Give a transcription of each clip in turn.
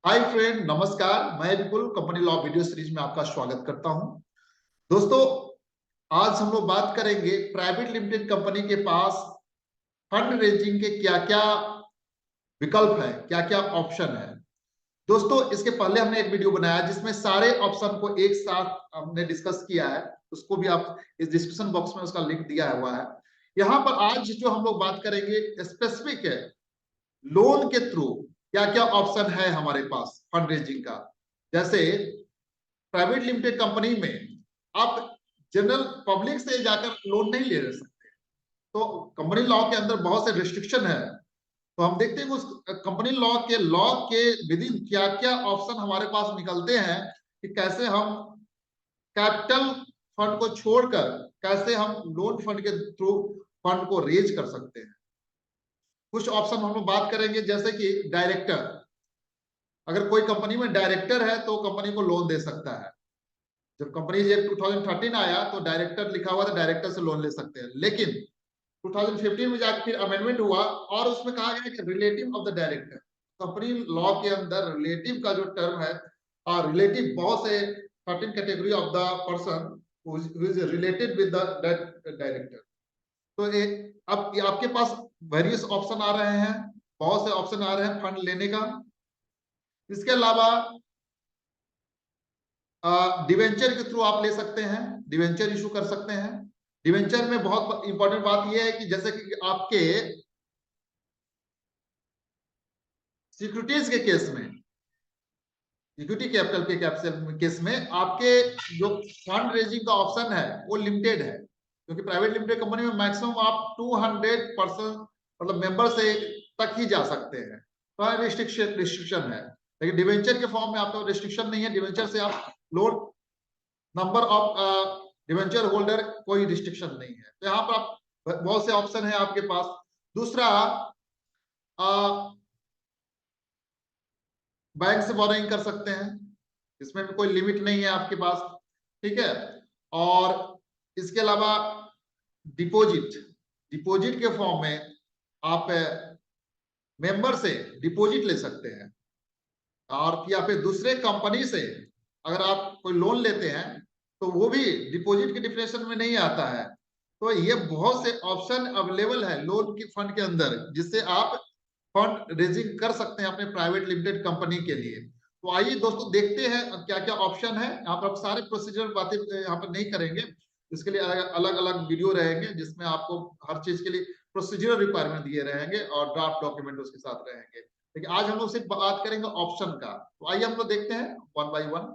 Hi friend, नमस्कार। मैं विपुल company law video series में आपका स्वागत करता हूं। दोस्तों, आज हम लोग बात करेंगे प्राइवेट लिमिटेड कंपनी के पास फंड रेजिंग के क्या क्या विकल्प है, क्या क्या ऑप्शन है। दोस्तों, इसके पहले हमने एक वीडियो बनाया जिसमें सारे ऑप्शन को एक साथ हमने डिस्कस किया है। उसको भी आप इस डिस्क्रिप्शन बॉक्स में उसका लिंक दिया हुआ है। यहाँ पर आज जो हम लोग बात करेंगे स्पेसिफिक है, लोन के थ्रू क्या क्या ऑप्शन है हमारे पास फंड रेजिंग का। जैसे प्राइवेट लिमिटेड कंपनी में आप जनरल पब्लिक से जाकर लोन नहीं ले सकते, तो कंपनी लॉ के अंदर बहुत से रिस्ट्रिक्शन है। तो हम देखते हैं उस कंपनी लॉ के विद इन क्या क्या ऑप्शन हमारे पास निकलते हैं कि कैसे हम कैपिटल फंड को छोड़कर कैसे हम लोन फंड के थ्रू फंड को रेज कर सकते हैं। कुछ ऑप्शन हम लोग बात करेंगे, जैसे कि डायरेक्टर। अगर कोई कंपनी में डायरेक्टर है तो कंपनी को लोन दे सकता है। जब कंपनी एक्ट 2013 आया तो डायरेक्टर लिखा हुआ था, डायरेक्टर से लोन ले सकते हैं। लेकिन 2015 में जाकर फिर अमेंडमेंट हुआ और उसमें कहा गया कि relative of the director. Company law के अंदर रिलेटिव का जो टर्म है, और रिलेटिव बहुत से 13 category of the person who is related with the director. तो अब आपके पास वेरियस ऑप्शन आ रहे हैं, बहुत से ऑप्शन आ रहे हैं फंड लेने का। इसके अलावा डिवेंचर के थ्रू आप ले सकते हैं, डिवेंचर इशू कर सकते हैं। डिवेंचर में बहुत इंपॉर्टेंट बात यह है कि जैसे कि आपके सिक्योरिटीज के केस में, इक्विटी कैपिटल के केस में आपके जो फंड रेजिंग का ऑप्शन है वो लिमिटेड है, क्योंकि प्राइवेट लिमिटेड कंपनी में मैक्सिमम आप 200% मतलब मेंबर से तक ही जा सकते हैं, तो रिस्ट्रिक्शन है। लेकिन डिवेंचर के फॉर्म में आपका रिस्ट्रिक्शन नहीं है। डिवेंचर से आप loan number of debenture holder कोई रिस्ट्रिक्शन नहीं है। तो यहाँ पर आप बहुत से ऑप्शन है आपके पास। दूसरा, बैंक से बोरोइंग कर सकते हैं, इसमें भी कोई लिमिट नहीं है आपके पास, ठीक है। और इसके अलावा डिपॉजिट, डिपॉजिट के फॉर्म में आप मेंबर से डिपॉजिट ले सकते हैं। और या फिर दूसरे कंपनी से अगर आप कोई लोन लेते हैं तो वो भी डिपॉजिट के डिफिनेशन में नहीं आता है। तो ये बहुत से ऑप्शन अवेलेबल है लोन की फंड के अंदर, जिससे आप फंड रेजिंग कर सकते हैं अपने प्राइवेट लिमिटेड कंपनी के लिए। तो आइए दोस्तों, देखते हैं क्या क्या ऑप्शन है। यहाँ पर सारे प्रोसीजर बातें यहाँ पर नहीं करेंगे, इसके लिए अलग अलग वीडियो रहेंगे जिसमें आपको हर चीज के लिए प्रोसीजर रिक्वायरमेंट दिए रहेंगे और ड्राफ्ट डॉक्यूमेंट उसके साथ रहेंगे। लेकिन आज हम लोग सिर्फ बात करेंगे ऑप्शन का। तो आइए हम लोग देखते हैं वन बाय वन।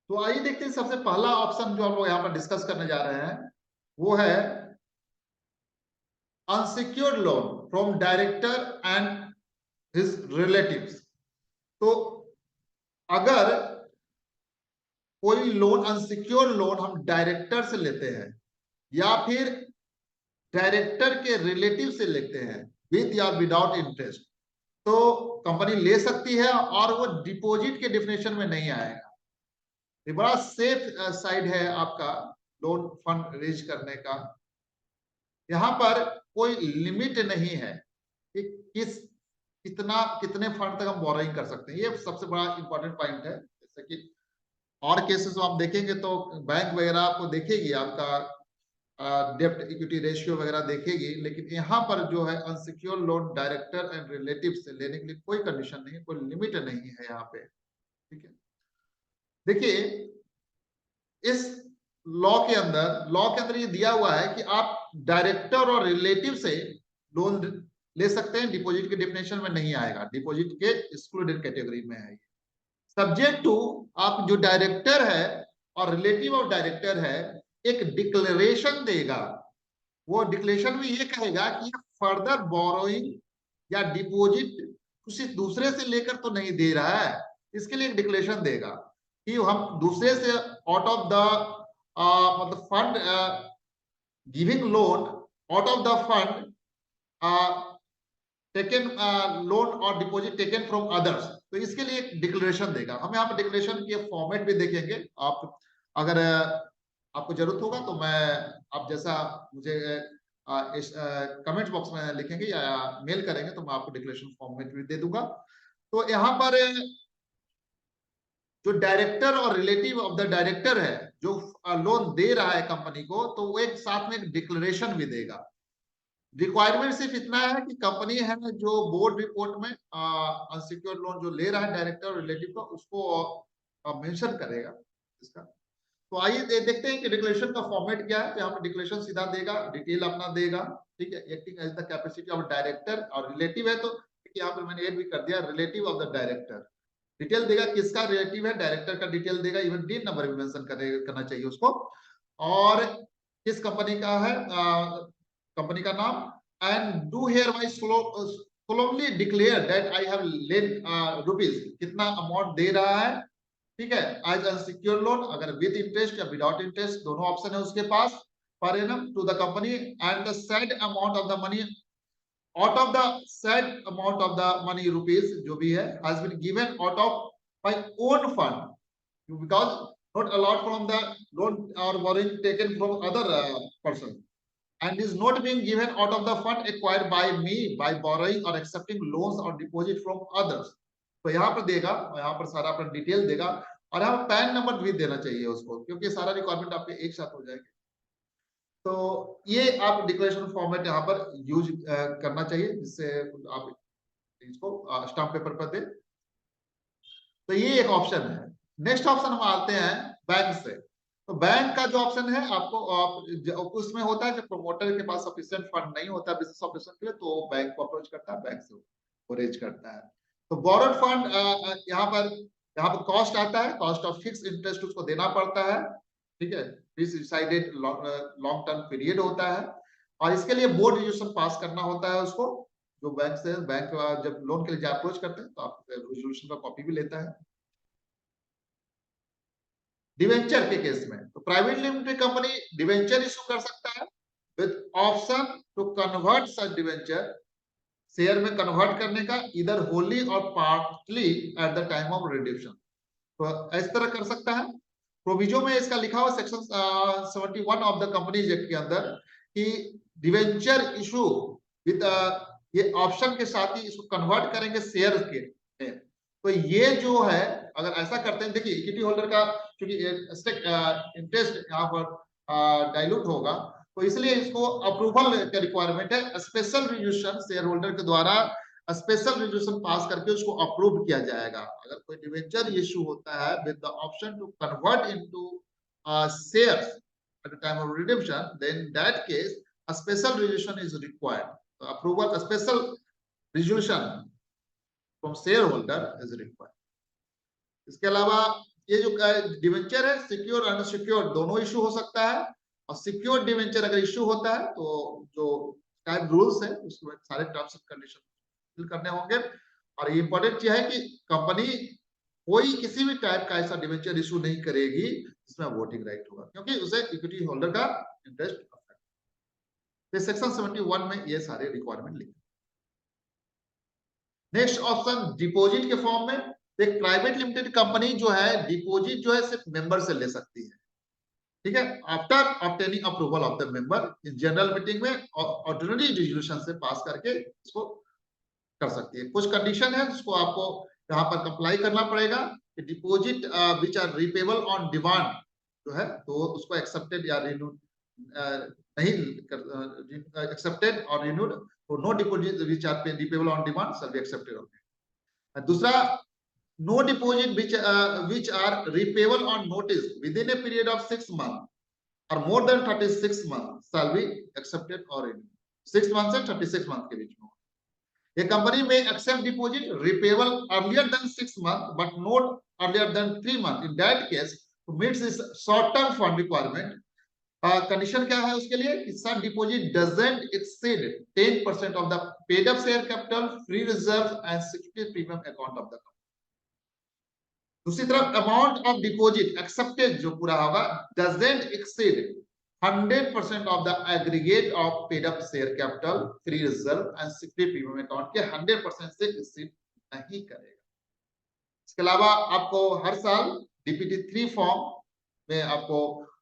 तो आइए देखते हैं, सबसे पहला ऑप्शन जो हम लोग यहाँ पर डिस्कस करने जा रहे हैं वो है unsecured loan from director and his relatives. तो अगर कोई लोन अनसिक्योर्ड लोन हम डायरेक्टर से लेते हैं या फिर डायरेक्टर के रिलेटिव से लेते हैं विद या विदाउट इंटरेस्ट, तो कंपनी ले सकती है और वो डिपॉजिट के डिफिनेशन में नहीं आएगा। ये बड़ा सेफ साइड है आपका लोन फंड रेज करने का। यहाँ पर कोई लिमिट नहीं है कि कितना कितने फंड तक हम बोरोइंग कर सकते हैं। ये सबसे बड़ा इंपॉर्टेंट पॉइंट है। जैसे कि और केसेस आप देखेंगे तो बैंक वगैरह आपको देखेगी, आपका डेब्ट इक्विटी रेशियो वगैरह देखेगी। लेकिन यहाँ पर जो है unsecured loan director and relative से लेने के लिए कोई कंडीशन नहीं है, कोई लिमिट नहीं है यहाँ पे, ठीक है। देखिए, इस लॉ के अंदर ये दिया हुआ है कि आप डायरेक्टर और रिलेटिव से लोन ले सकते हैं, डिपॉजिट के डेफिनेशन में नहीं आएगा, डिपॉजिट के एक्सक्लूडेड कैटेगरी में है। सब्जेक्ट टू, आप जो डायरेक्टर है और रिलेटिव ऑफ डायरेक्टर है एक डिक्लेरेशन देगा। वो डिक्लेरेशन में ये कहेगा कि ये फर्दर बोरोइंग या डिपॉजिट किसी दूसरे से लेकर तो नहीं दे रहा है। इसके लिए एक डिक्लेरेशन देगा कि हम दूसरे से आउट ऑफ द मतलब fund giving loan out of the fund taken loan और डिपॉजिट टेकन फ्रॉम अदर्स। तो इसके लिए एक डिक्लेरेशन देगा। हम यहाँ पे डिक्लेरेशन के फॉर्मेट भी देखेंगे। आप अगर आपको जरूरत होगा तो मैं आप जैसा मुझे इस कमेंट बॉक्स में लिखेंगे या मेल करेंगे तो मैं आपको डिक्लेरेशन फॉर्मेट भी दे दूंगा। तो यहाँ पर जो डायरेक्टर और रिलेटिव ऑफ द डायरेक्टर है जो लोन दे रहा है कंपनी को, तो वो एक साथ में एक डिक्लेरेशन भी देगा। रिक्वायरमेंट सिर्फ इतना है कि कंपनी है जो बोर्ड रिपोर्ट में अनसिक्योर्ड लोन जो ले रहा है डायरेक्टर और रिलेटिव का, उसको मेंशन करेगा इसका। तो आइए देखते हैं कि डिक्लेरेशन का फॉर्मेट क्या है। तो यहाँ पर डिक्लेरेशन सीधा देगा, डिटेल अपना देगा, ठीक है। Acting as the capacity of director, और रिलेटिव है तो यहाँ पर मैंने ऐड भी कर दिया, relative of the director. Detail देगा किसका रिलेटिव है, डायरेक्टर का डिटेल देगा, इवन डीन नंबर भी मेंशन करना चाहिए उसको, और किस कंपनी का है, कंपनी का नाम, and do hereby solemnly declare that I have lent rupees, कितना अमाउंट दे रहा है, ठीक है, एज अनसिक्योर्ड लोन, अगर विद इंटरेस्ट या विदाउट इंटरेस्ट दोनों ऑप्शन है उसके पास, पर एनम to the company, and the said amount of the money, out of the said amount of the money rupees जो भी है has been given out of my own fund, because not allowed from the loan or borrowing taken from other person, and is not being given out of the fund acquired by me by borrowing or accepting loans or deposit from others। तो यहाँ पर देगा, यहाँ पर सारा अपना detail देगा, और यहाँ पैन नंबर भी देना चाहिए उसको, क्योंकि सारा रिक्वायरमेंट आपके एक साथ हो जाएगा। तो ये आप डिक्लेरेशन फॉर्मेट यहाँ पर यूज करना चाहिए, जिससे आप इसको स्टाम्प पेपर पर दें। तो ये एक ऑप्शन है। नेक्स्ट ऑप्शन हम आते हैं बैंक से। तो बैंक का जो ऑप्शन है आपको उसमें होता है, जब प्रमोटर के पास सफिशिएंट फंड नहीं होता बिजनेस ऑपरेशन के लिए, तो बैंक को अप्रोच करता है, बैंक से वो रेज करता है। तो बोरोड फंड यहाँ पर कॉस्ट आता है, कॉस्ट ऑफ फिक्स इंटरेस्ट उसको देना पड़ता है, ठीक है। डिसाइडेड लॉन्ग टर्म पीरियड होता है, और इसके लिए बोर्ड रेजोल्यूशन पास करना होता है उसको। जो बैंक से बैंक जब लोन के लिए अप्रोच करते हैं तो आप रेजोल्यूशन का कॉपी भी लेता है। डिवेंचर के केस में तो private limited company debenture issue कर सकता है with option to convert such debenture, share में कन्वर्ट करने का, इधर होली और partly at the time of redemption. तो इस तरह कर सकता है। प्रोविजो में इसका लिखा हुआ section 71 of the companies act के अंदर कि डिवेंचर इशू विद ये ऑप्शन के साथ ही इसको कन्वर्ट करेंगे शेयर के। तो ये जो है अगर ऐसा करते हैं, देखिए इक्विटी होल्डर का क्योंकि इंटरेस्ट यहाँ पर डाइल्यूट होगा, तो इसलिए इसको अप्रूवल का रिक्वायरमेंट है। स्पेशल रेजोल्यूशन शेयर होल्डर के द्वारा स्पेशल रेजोल्यूशन पास करके उसको अप्रूव किया जाएगा। अगर कोई डिवेंचर इशू होता है with the option to convert into shares at the time of redemption, then that case a special resolution is required. So approval, a special resolution from shareholder is required. इसके अलावा ये जो debenture है secure और unsecure दोनों issue हो सकता है, और सिक्योर डिवेंचर अगर इशू होता है तो जो टाइप रूल्स है उसके बाद सारे टर्म्स एंड कंडीशन फिल करने होंगे। और ये इंपॉर्टेंट चीज है कि कंपनी कोई किसी भी टाइप का ऐसा डिवेंचर इशू नहीं करेगी जिसमें वोटिंग राइट होगा, क्योंकि उसे इक्विटी होल्डर का इंटरेस्ट सेक्शन 71 में ये सारे रिक्वायरमेंट लिखे। नेक्स्ट ऑप्शन डिपॉजिट के फॉर्म में, एक प्राइवेट लिमिटेड कंपनी जो है डिपॉजिट जो है सिर्फ मेंबर से ले सकती है, ठीक है, after obtaining approval of the member in general meeting में ऑर्डिनरी रेजोल्यूशन से पास करके इसको कर सकती है। कुछ कंडीशन है जिसको आपको यहाँ पर कंप्लाई करना पड़ेगा कि deposit which are repayable on demand जो है तो उसको एक्सेप्टेड या रिन्यूड नहीं एक्सेप्टेड और रिन्यूड, तो no deposit which are repayable on demand shall be accepted. दूसरा, no deposit which are repayable on notice within a period of 6 months or more than 36 months shall be accepted or renewed। 6 months से 36 months के बीच में ये company में accept deposit repayable earlier than 6 months but not earlier than 3 months। in that case to meet this short term fund requirement, condition क्या है उसके लिए कि such deposit doesn't exceed 10% of the paid up share capital, free reserve and security premium account of the company। दूसरी तरफ amount of deposit accepted जो पूरा होगा doesn't exceed 100% of the aggregate of paid up share capital, free reserve and security premium account के 100% से exceed नहीं करेगा। इसके अलावा आपको हर साल डीपीटी 3 फॉर्म में आपको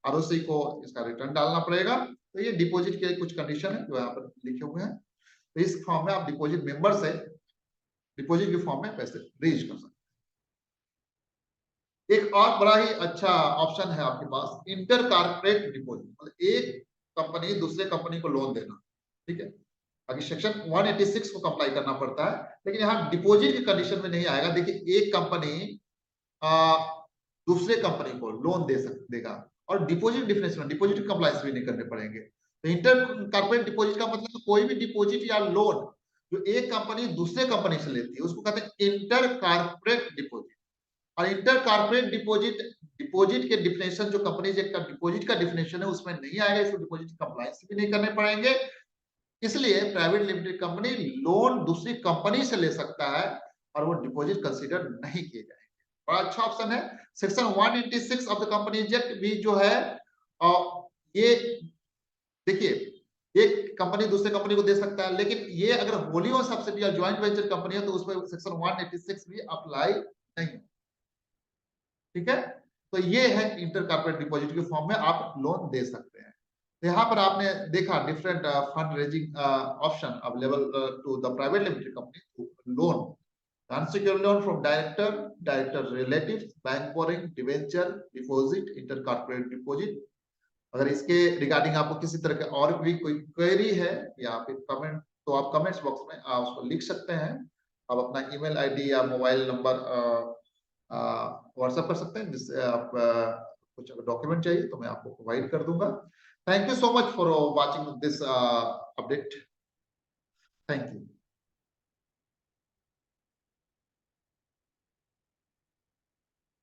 आरओसी को इसका रिटर्न डालना पड़ेगा, तो ये डिपॉजिट के कुछ कंडीशन है जो यहाँ पर लिखे हुए हैं। तो इस फॉर्म में आप डिपॉजिट मेंबर से डिपॉजिट के फॉर्म में पैसे रेज कर सकते हैं। एक और बड़ा ही अच्छा ऑप्शन है आपके पास, इंटर कारपोरेट डिपॉजिट, मतलब एक कंपनी दूसरे कंपनी को लोन देना। ठीक है, बाकी सेक्शन 186 को कंप्लाई करना पड़ता है, लेकिन यहाँ डिपॉजिट की कंडीशन में नहीं आएगा। देखिए, एक कंपनी दूसरे कंपनी को लोन देगा, और डिपॉजिट डिफरेंस में डिपॉजिट कंप्लायंस भी नहीं करने पड़ेंगे। तो इंटर कारपोरेट डिपॉजिट का मतलब कोई भी डिपॉजिट या लोन जो एक कंपनी दूसरे कंपनी से लेती है उसको कहते हैं इंटर कारपोरेट डिपॉजिट। और इंटर कारपोरेट डिपॉजिट डिपॉजिट के डिफिनेशन जो कंपनी का डिपॉजिट का डिफिनेशन है उसमें नहीं आएगा, इसको डिपॉजिट कंप्लायंस भी नहीं करने पड़ेंगे। इसलिए प्राइवेट लिमिटेड कंपनी लोन दूसरी कंपनी से ले सकता है और वो डिपॉजिट कंसीडर नहीं किए जाएंगे। बड़ा अच्छा ऑप्शन है। Section 186 of the companies act भी जो है, ये देखिए, एक कंपनी दूसरे कंपनी को दे सकता है, लेकिन ये अगर होली ओन सब्सिडी या ज्वाइंट वेंचर कंपनी है तो उसमें सेक्शन 186 भी अप्लाई नहीं। ठीक है, तो ये है इंटर कॉर्पोरेट डिपॉजिट के फॉर्म में आप लोन दे सकते हैं। तो यहाँ पर आपने देखा different fund raising option available to the private limited company loan, unsecured loan from director relatives, bank borrowing, debenture, deposit, intercorporate deposit। अगर इसके रिगार्डिंग आपको किसी तरह के और भी कोई क्वेरी है या फिर कमेंट, तो आप कमेंट्स बॉक्स में आप उसको लिख सकते हैं। आप अपना ईमेल आईडी या मोबाइल नंबर व्हाट्सएप कर सकते हैं, जिससे आप कुछ डॉक्यूमेंट चाहिए तो मैं आपको प्रोवाइड कर दूंगा। Thank you so much for watching this update. Thank you.